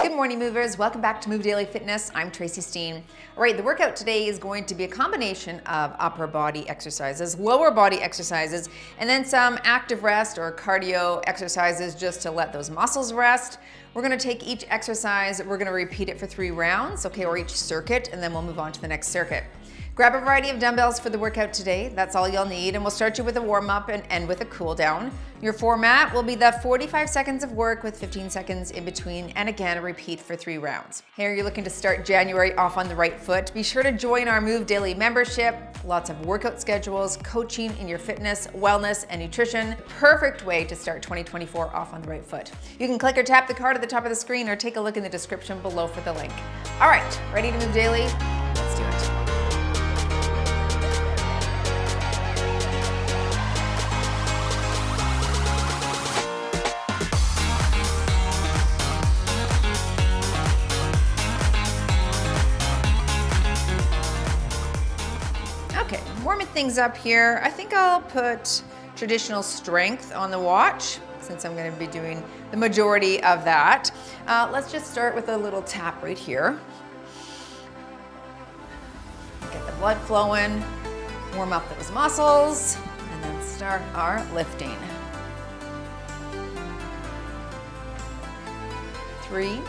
Good morning, movers. Welcome back to Move Daily Fitness. I'm Tracy Steen. All right, the workout today is going to be a combination of upper body exercises, lower body exercises, and then some active rest or cardio exercises just to let those muscles rest. We're gonna take each exercise, we're gonna repeat it for 3 rounds, okay, or each circuit, and then we'll move on to the next circuit. Grab a variety of dumbbells for the workout today. That's all you'll need, and we'll start you with a warm-up and end with a cool-down. Your format will be the 45 seconds of work with 15 seconds in between, and again, repeat for 3 rounds. Here, you're looking to start January off on the right foot. Be sure to join our Move Daily membership. Lots of workout schedules, coaching in your fitness, wellness, and nutrition. Perfect way to start 2024 off on the right foot. You can click or tap the card at the top of the screen or take a look in the description below for the link. All right, ready to move daily? Let's do it. Okay, warming things up here. I think I'll put traditional strength on the watch since I'm going to be doing the majority of that. Let's just start with a little tap right here. Get the blood flowing, warm up those muscles, and then start our lifting. 3,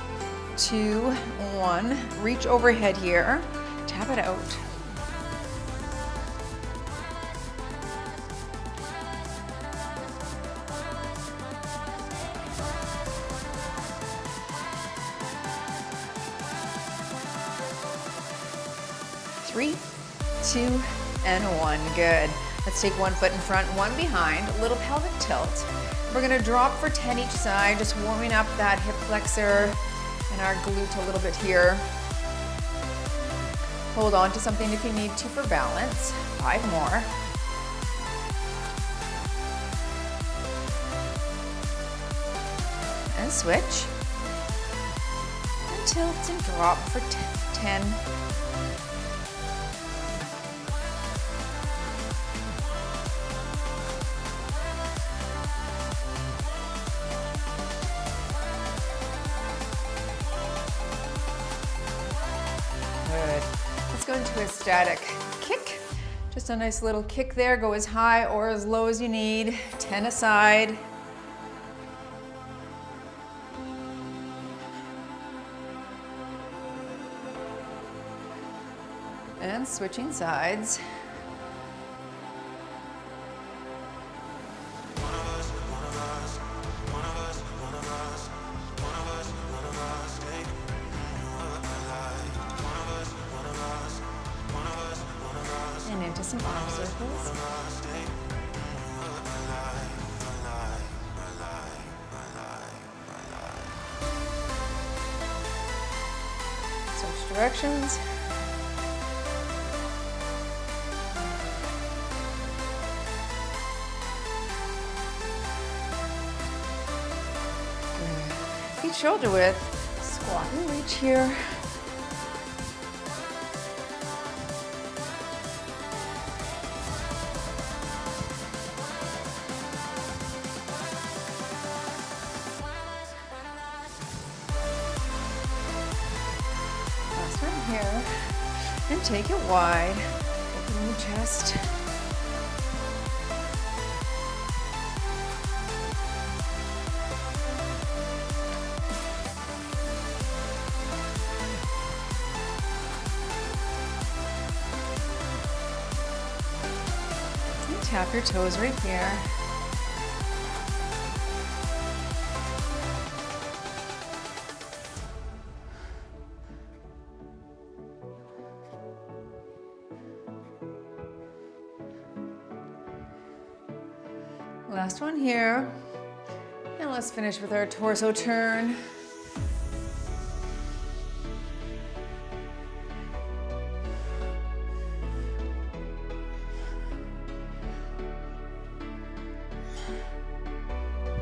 2, 1. Reach overhead here, tap it out. Three, 2, and 1. Good. Let's take one foot in front, one behind, a little pelvic tilt. We're gonna drop for 10 each side, just warming up that hip flexor and our glute a little bit here. Hold on to something if you need to for balance. 5 more. And switch. And tilt and drop for 10. Good. Let's go into a static kick. Just a nice little kick there. Go as high or as low as you need. 10 aside. And switching sides. And into some arm circles. Switch directions. Feet shoulder width. Squat and reach here. Last one here. And take it wide. Open the chest. Tap your toes right here. Last one here. And let's finish with our torso turn.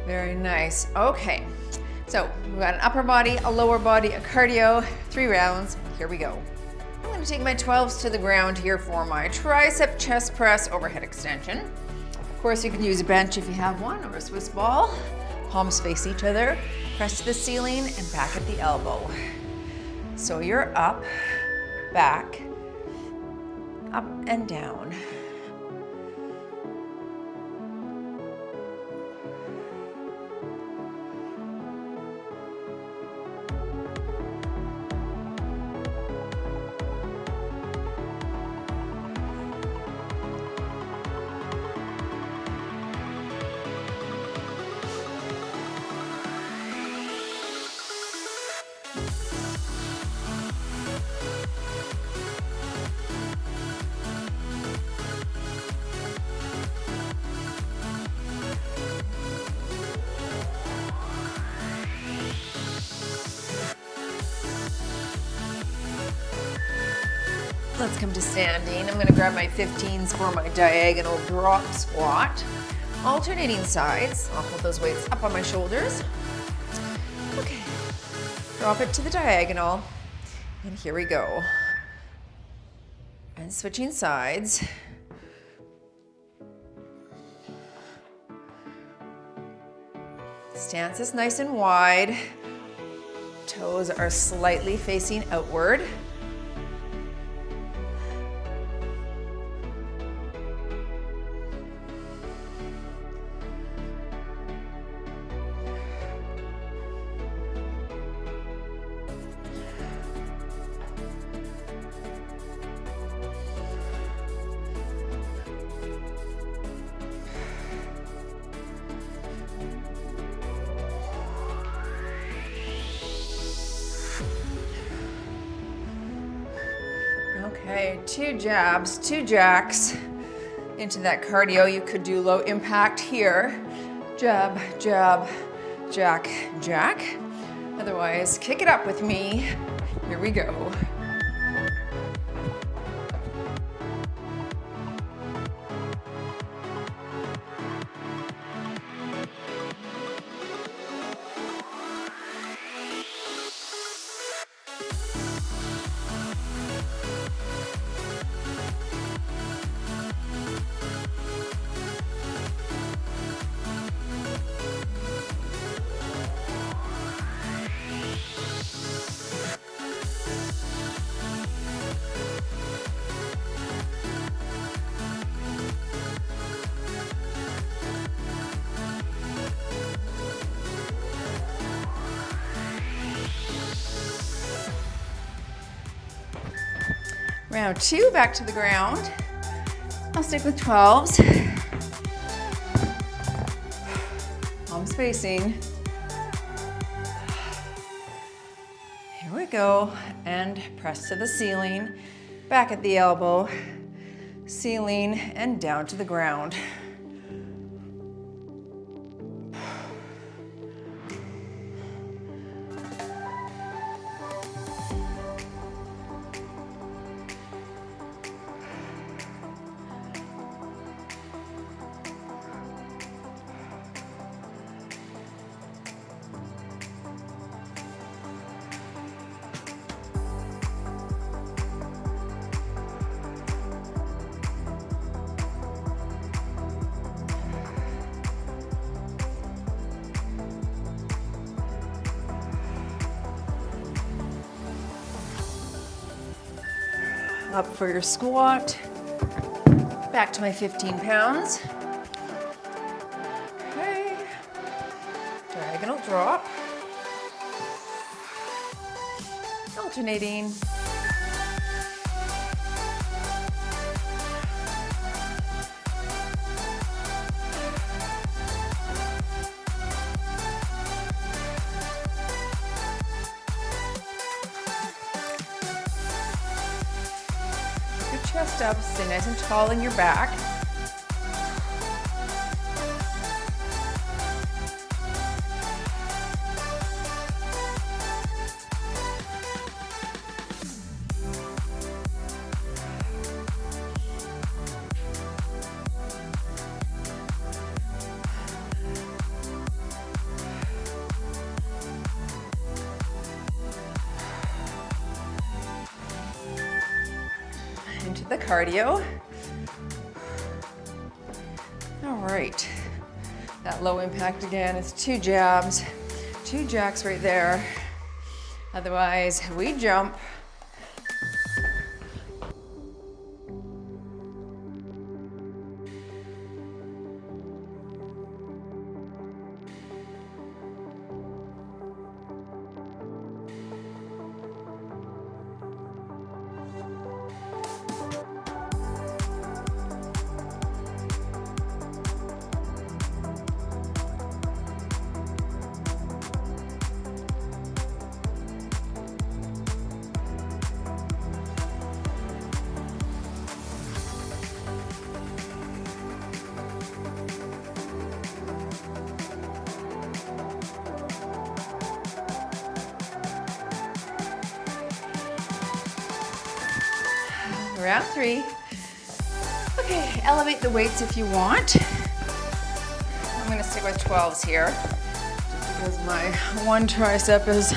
Very nice. Okay, so we've got an upper body, a lower body, a cardio, 3 rounds. Here we go. I'm going to take my 12s to the ground here for my tricep chest press overhead extension. Of course, you can use a bench if you have one, or a Swiss ball. Palms face each other, press to the ceiling and back at the elbow. So you're up, back, up and down. Let's come to standing. I'm gonna grab my 15s for my diagonal drop squat. Alternating sides. I'll hold those weights up on my shoulders. Okay, drop it to the diagonal. And here we go. And switching sides. Stance is nice and wide. Toes are slightly facing outward. Okay, 2 jabs, 2 jacks into that cardio. You could do low impact here. Jab, jab, jack, jack. Otherwise, kick it up with me. Here we go. Round 2, back to the ground. I'll stick with 12s. Palms facing. Here we go. And press to the ceiling, back at the elbow, ceiling, and down to the ground. Up for your squat. Back to my 15 pounds. Okay. Diagonal drop. Alternating. Chest up, stay nice and tall in your back. Into the cardio. All right, That low impact again is 2 jabs, 2 jacks right there. Otherwise, we jump. Round 3. Okay, elevate the weights if you want. I'm gonna stick with 12s here, just because my one tricep is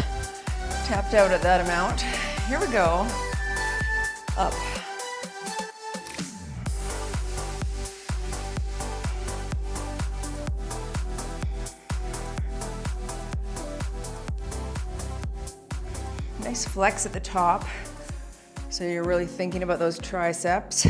tapped out at that amount. Here we go. Up. Nice flex at the top. So you're really thinking about those triceps.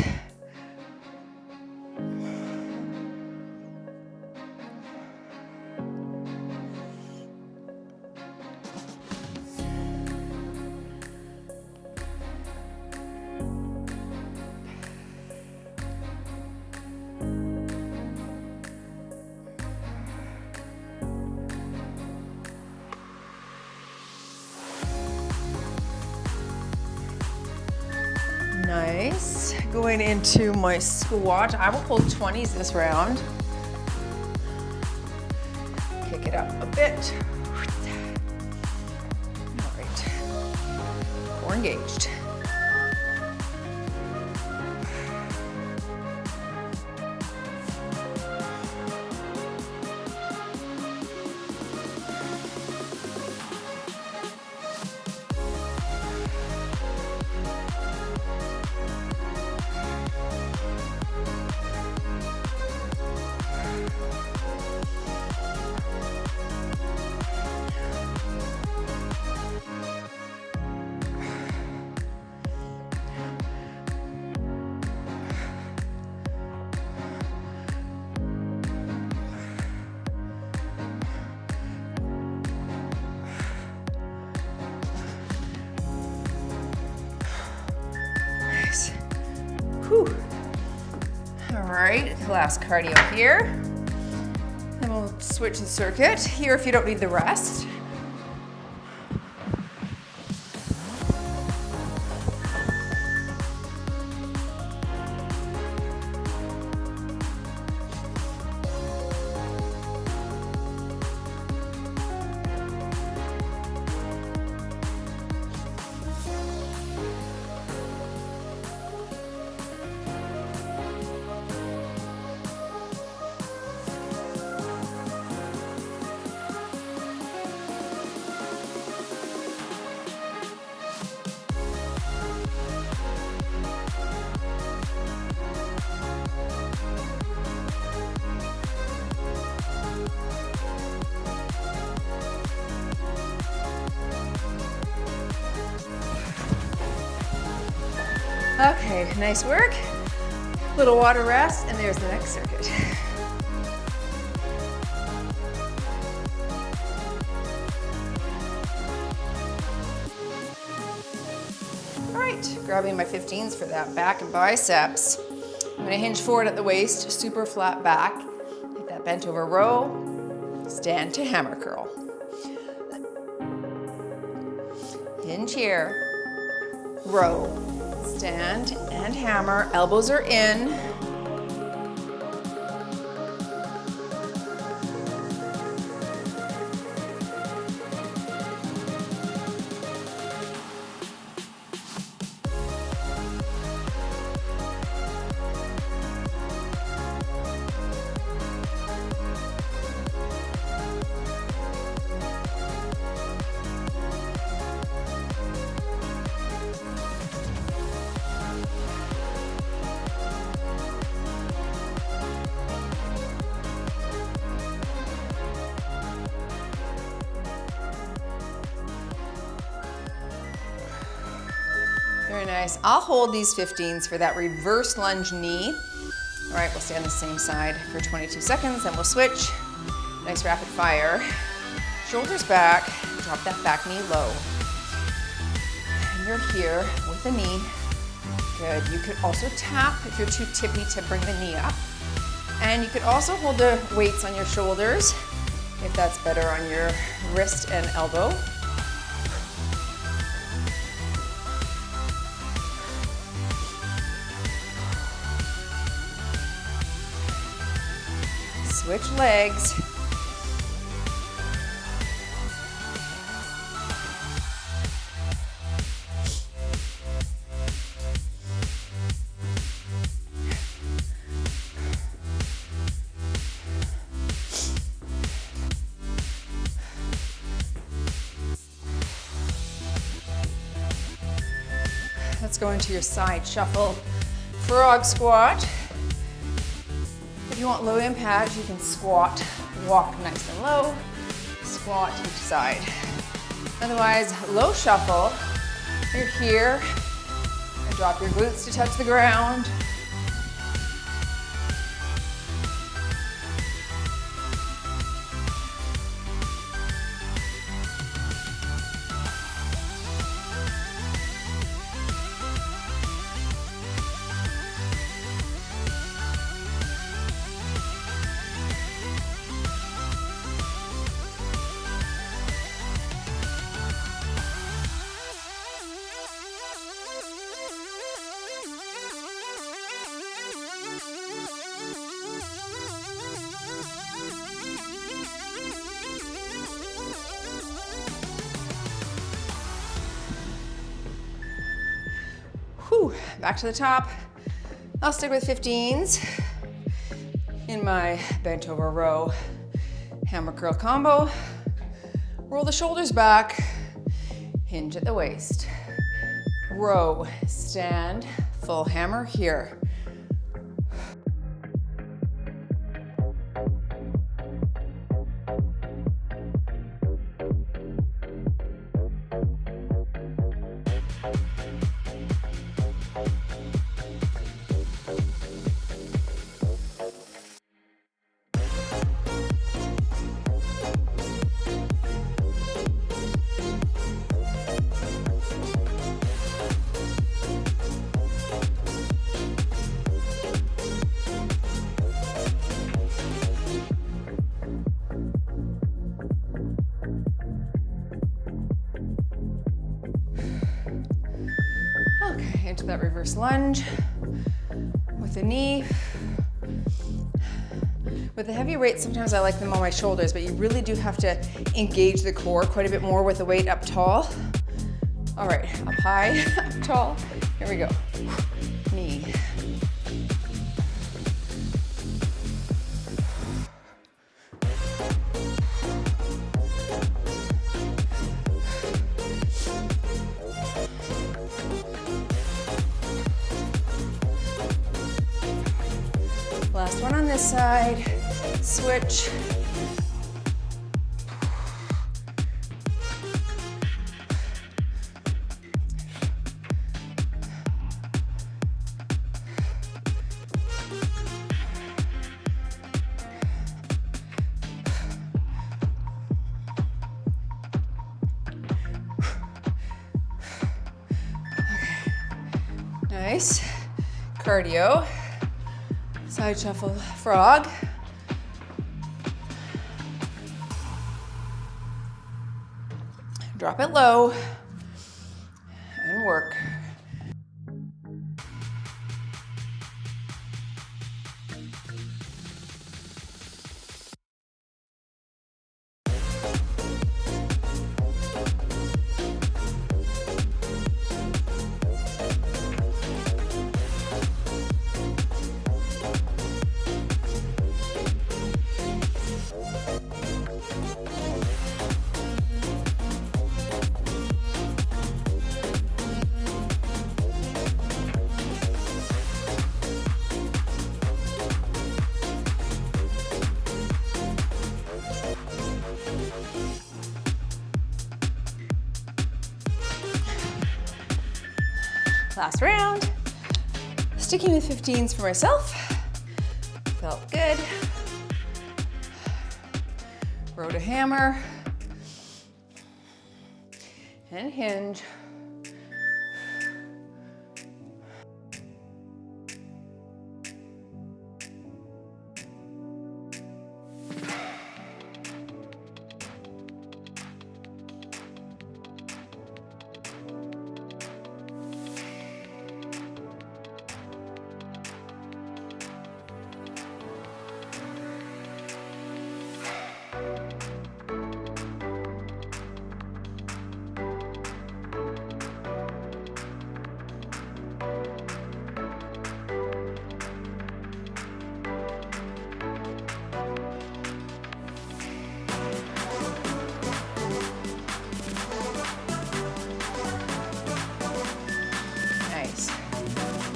Nice. Going into my squat. I will pull 20s this round. Kick it up a bit. All right. Core engaged. Whew. All right, last cardio here. Then we'll switch the circuit here if you don't need the rest. Okay, nice work. Little water rest, and there's the next circuit. All right, grabbing my 15s for that back and biceps. I'm gonna hinge forward at the waist, super flat back. Take that bent over row, stand to hammer curl. Hinge here, row. Stand and hammer, elbows are in. Very nice. I'll hold these 15s for that reverse lunge knee. All right, we'll stay on the same side for 22 seconds, then we'll switch. Nice rapid fire. Shoulders back, drop that back knee low. And you're here with the knee. Good. You could also tap if you're too tippy to bring the knee up. And you could also hold the weights on your shoulders if that's better on your wrist and elbow. Switch legs. Let's go into your side shuffle frog squat. If you want low impact, you can squat, walk nice and low, squat each side. Otherwise, low shuffle, you're here, and drop your glutes to touch the ground. Back to the top. I'll stick with 15s in my bent over row hammer curl combo. Roll the shoulders back, hinge at the waist. Row, stand, full hammer here. Into that reverse lunge with the knee. With the heavy weights, sometimes I like them on my shoulders, but you really do have to engage the core quite a bit more with the weight up tall. All right, up high, up tall. Here we go. Knee. Last one on this side, switch. Okay, nice, cardio. Side shuffle frog. Drop it low and work. Last round. Sticking with 15s for myself. Felt good. Row to hammer. And hinge.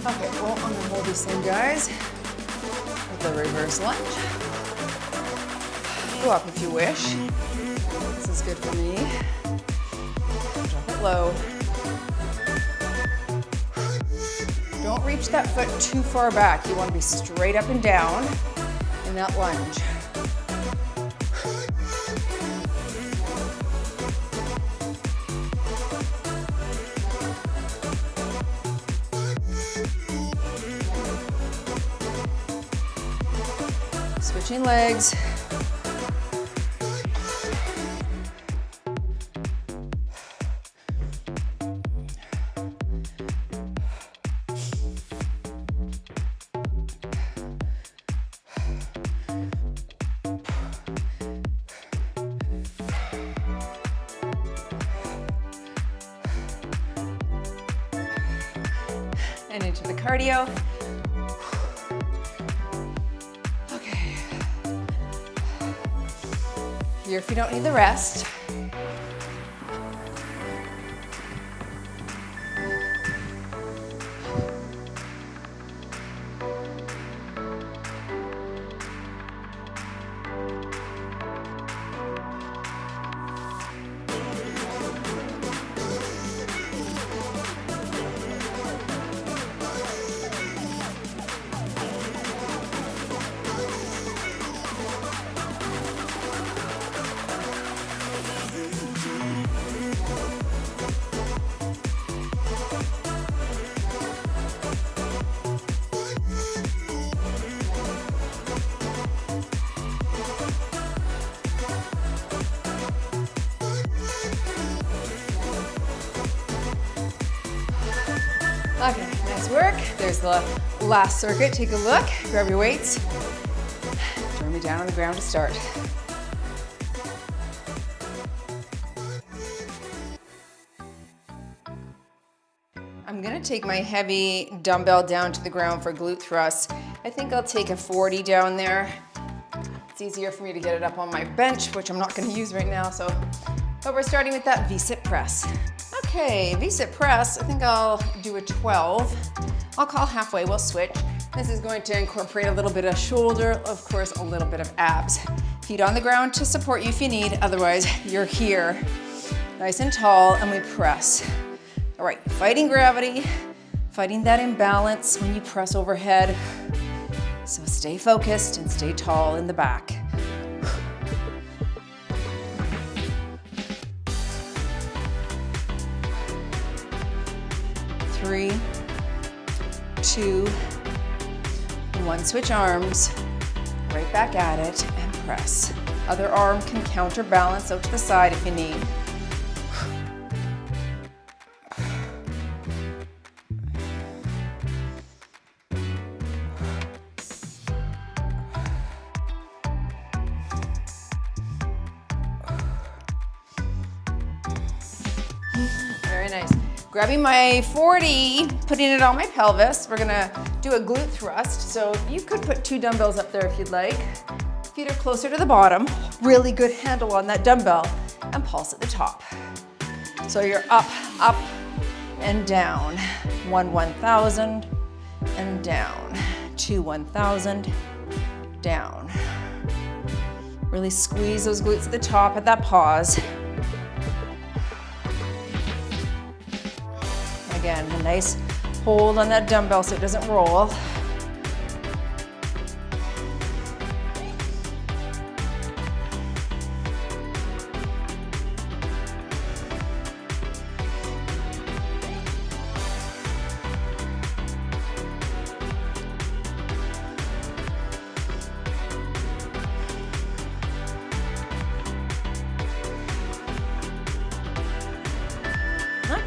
Okay, well, I'm gonna hold these same guys with the reverse lunge. Go up if you wish. This is good for me. Drop it low. Don't reach that foot too far back. You want to be straight up and down in that lunge. Switching legs. And into the cardio. Here if you don't need the rest. Okay, nice work. There's the last circuit. Take a look, grab your weights. Join me down on the ground to start. I'm gonna take my heavy dumbbell down to the ground for glute thrusts. I think I'll take a 40 down there. It's easier for me to get it up on my bench, which I'm not gonna use right now, but we're starting with that V-sit press. Okay, V-sit press, I think I'll do a 12. I'll call halfway, we'll switch. This is going to incorporate a little bit of shoulder, of course, a little bit of abs. Feet on the ground to support you if you need, otherwise you're here. Nice and tall, and we press. All right, fighting gravity, fighting that imbalance when you press overhead. So stay focused and stay tall in the back. 3, 2, 1. Switch arms, right back at it, and press. Other arm can counterbalance out to the side if you need. Very nice. Grabbing my 40, putting it on my pelvis. We're gonna do a glute thrust. So you could put 2 dumbbells up there if you'd like. Feet are closer to the bottom. Really good handle on that dumbbell, and pulse at the top. So you're up, up, and down. 1 1,000, and down. 2 1,000, down. Really squeeze those glutes at the top at that pause. Again, a nice Hold on that dumbbell so it doesn't roll.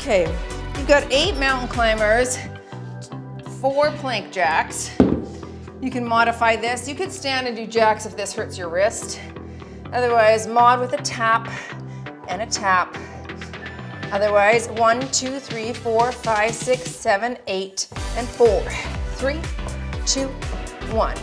Okay, you've got 8 mountain climbers, 4 plank jacks. You can modify this. You could stand and do jacks if this hurts your wrist. Otherwise, mod with a tap and a tap. Otherwise, 1, 2, 3, 4, 5, 6, 7, 8, and 4. 3, 2, 1.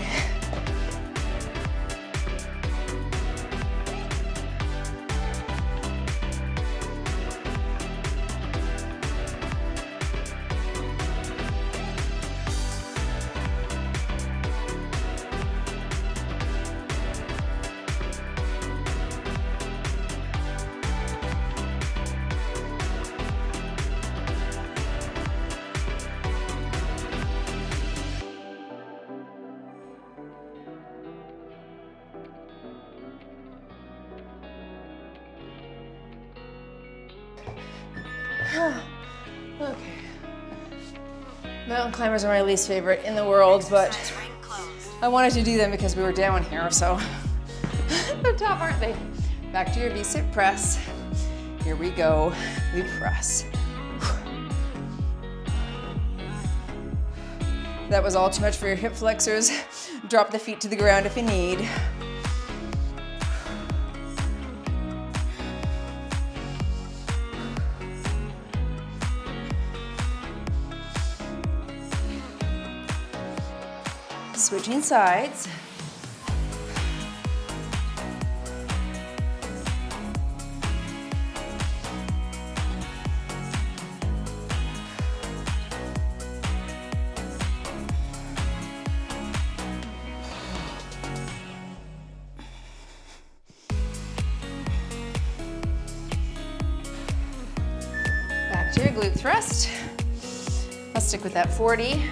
Okay. Mountain climbers are my least favorite in the world, but I wanted to do them because we were down here, so they're tough, aren't they? Back to your V-sit press. Here we go. We press. That was all too much for your hip flexors. Drop the feet to the ground if you need. Switching sides. Back to your glute thrust. I'll stick with that 40.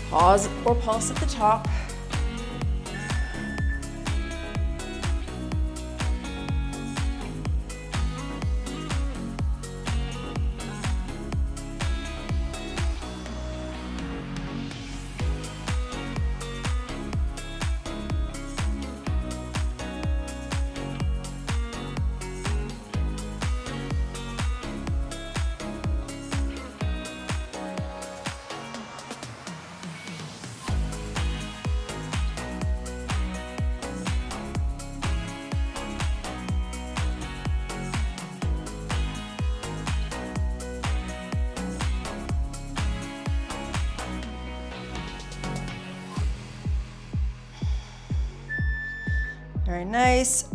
Pause or pulse at the top. Very nice.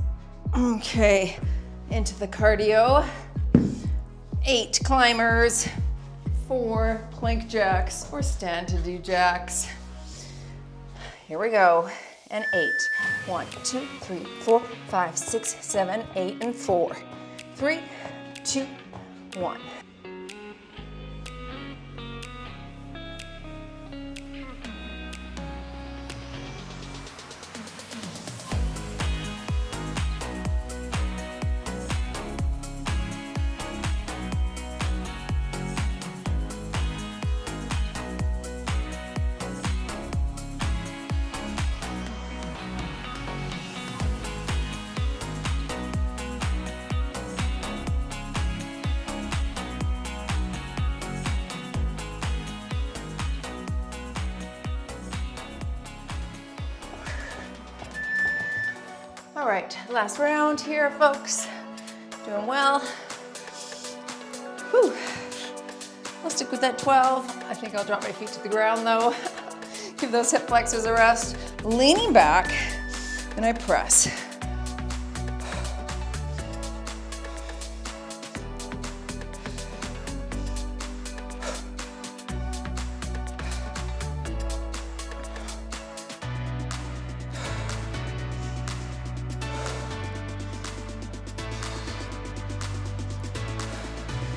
Okay, into the cardio. 8 climbers, 4 plank jacks, or stand to do jacks. Here we go. And 8. 1, 2, 3, 4, 5, 6, 7, 8, and 4. 3, 2, 1. All right, last round here, folks. Doing well. Whew. I'll stick with that 12. I think I'll drop my feet to the ground though. Give those hip flexors a rest. Leaning back, and I press.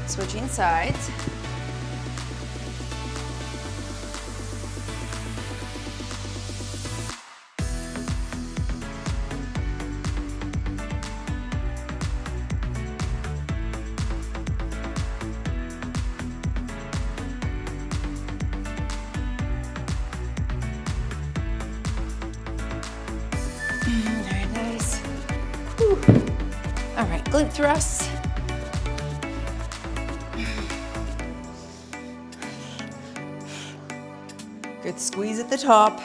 Switching sides. Very nice. Whew. All right, glute thrusts. Good squeeze at the top.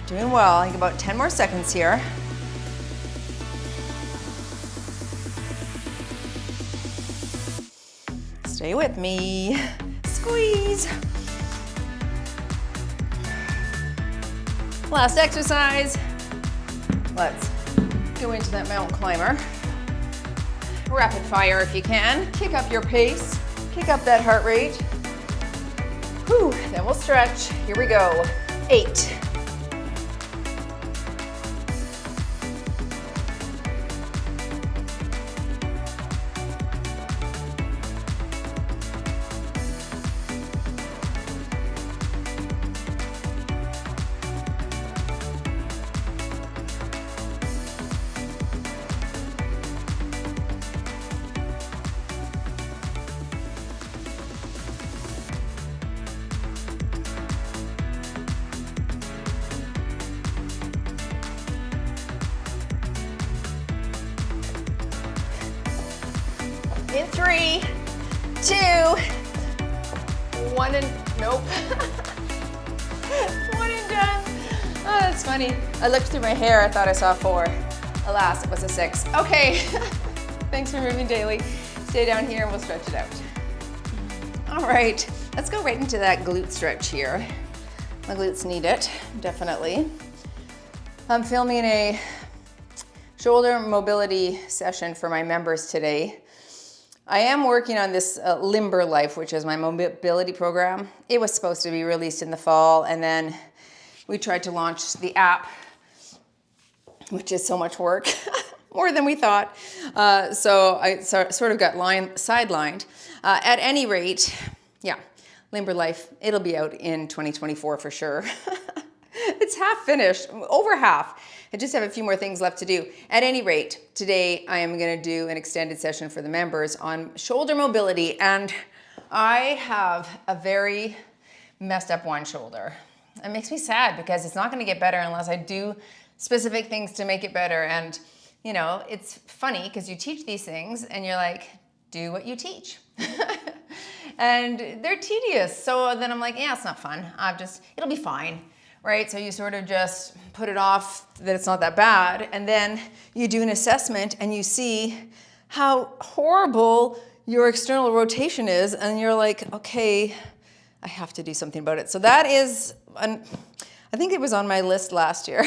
Doing well. I think about 10 more seconds here. Stay with me. Squeeze. Last exercise. Let's go into that mountain climber. Rapid fire if you can. Kick up your pace. Kick up that heart rate. Whew. Then we'll stretch. Here we go. 8. 3, 2, 1 and nope. 1 and done. Oh, that's funny. I looked through my hair, I thought I saw 4. Alas, it was a 6. Okay, thanks for moving daily. Stay down here and we'll stretch it out. All right, let's go right into that glute stretch here. My glutes need it, definitely. I'm filming a shoulder mobility session for my members today. I am working on this Limber Life, which is my mobility program. It was supposed to be released in the fall, and then we tried to launch the app, which is so much work, more than we thought. So I sort of got sidelined. At any rate, yeah, Limber Life, it'll be out in 2024 for sure. It's half finished, over half. I just have a few more things left to do. At any rate, today I am going to do an extended session for the members on shoulder mobility, and I have a very messed up one shoulder. It makes me sad because it's not going to get better unless I do specific things to make it better. And you know, it's funny because you teach these things and you're like, do what you teach. And they're tedious. So then I'm like, yeah, it's not fun. It'll be fine. Right? So you sort of just put it off that it's not that bad, and then you do an assessment and you see how horrible your external rotation is, and you're like, okay, I have to do something about it. So that is, I think it was on my list last year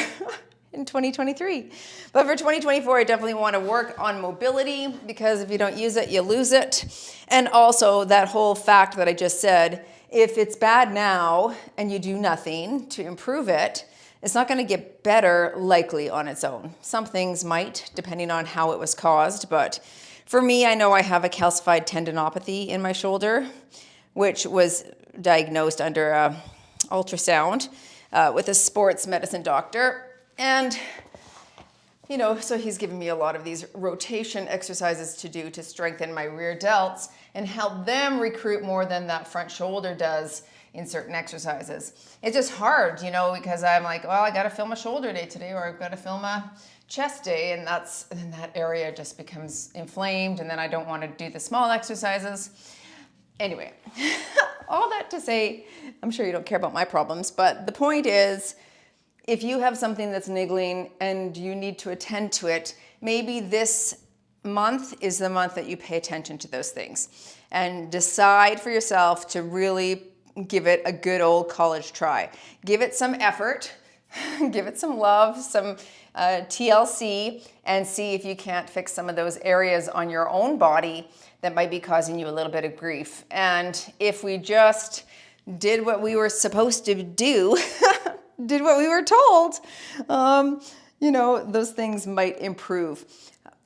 in 2023. But for 2024, I definitely want to work on mobility, because if you don't use it, you lose it. And also that whole fact that I just said, if it's bad now and you do nothing to improve it, it's not going to get better likely on its own. Some things might, depending on how it was caused. But for me, I know I have a calcified tendinopathy in my shoulder, which was diagnosed under ultrasound with a sports medicine doctor. And, you know, so he's given me a lot of these rotation exercises to do to strengthen my rear delts and help them recruit more than that front shoulder does in certain exercises. It's just hard, you know, because I'm like, well, I got to film a shoulder day today, or I've got to film a chest day, and then that area just becomes inflamed, and then I don't want to do the small exercises. Anyway, all that to say, I'm sure you don't care about my problems, but the point is, if you have something that's niggling and you need to attend to it, maybe this month is the month that you pay attention to those things and decide for yourself to really give it a good old college try. Give it some effort, give it some love, some TLC, and see if you can't fix some of those areas on your own body that might be causing you a little bit of grief. And if we just did what we were supposed to do, did what we were told, you know, those things might improve.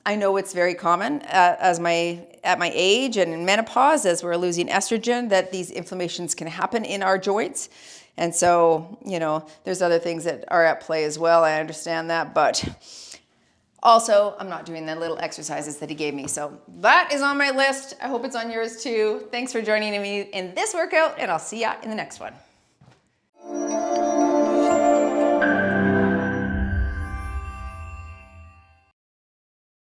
I know it's very common at my age and in menopause, as we're losing estrogen, that these inflammations can happen in our joints. And so, you know, there's other things that are at play as well. I understand that, but also I'm not doing the little exercises that he gave me. So that is on my list. I hope it's on yours too. Thanks for joining me in this workout, and I'll see ya in the next one.